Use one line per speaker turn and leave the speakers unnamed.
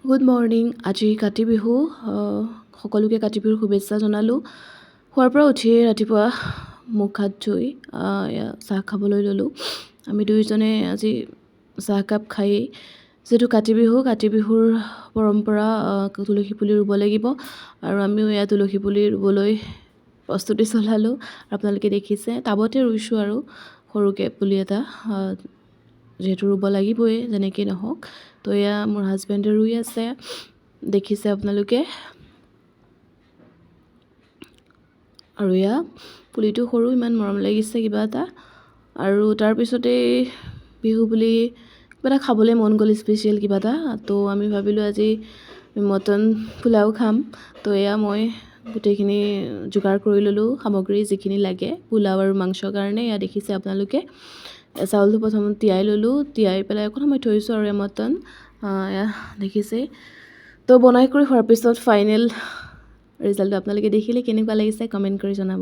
Good morning. আজি কাতি বিহু। সকলোকে কাতি বিহুৰ শুভেচ্ছা জনালোঁ। শুৱাৰ পৰা উঠিয়ে ৰাতিপুৱা মুখ হাত ধুই চাহ খাবলৈ ল'লোঁ। আমি দুয়োজনে আজি চাহকাপ খায়েই, যিহেতু কাতি বিহুৰ পৰম্পৰা, তুলসী পুলি ৰুব লাগিব আৰু আমিও এয়া তুলসী পুলি ৰুবলৈ প্ৰস্তুতি চলালোঁ। আপোনালোকে দেখিছে টাবতে ৰুইছোঁ আৰু সৰুকৈ পুলি এটা, যিহেতু ৰুব লাগিবই যেনেকেই নহওক। তো এয়া মোৰ হাজবেণ্ডে ৰুই আছে, দেখিছে আপোনালোকে। আৰু এয়া পুলিটো সৰু, ইমান মৰম লাগিছে কিবা এটা। আৰু তাৰপিছতেই বিহু বুলি কিবা এটা খাবলৈ মন গ'ল, স্পেচিয়েল কিবা এটা। তো আমি ভাবিলোঁ আজি মটন পোলাও খাম। তো এয়া মই গোটেইখিনি যোগাৰ কৰি ল'লোঁ, সামগ্ৰী যিখিনি লাগে পোলাও আৰু মাংসৰ কাৰণে। এয়া দেখিছে আপোনালোকে। চাউলটো প্ৰথমত তিয়াই ল'লোঁ, তিয়াই পেলাই অকণ সময় থৈছোঁ আৰু মটন এয়া দেখিছে। তো বনাই কৰি হোৱাৰ পিছত ফাইনেল ৰিজাল্টটো আপোনালোকে দেখিলে কেনেকুৱা লাগিছে কমেণ্ট কৰি জনাব।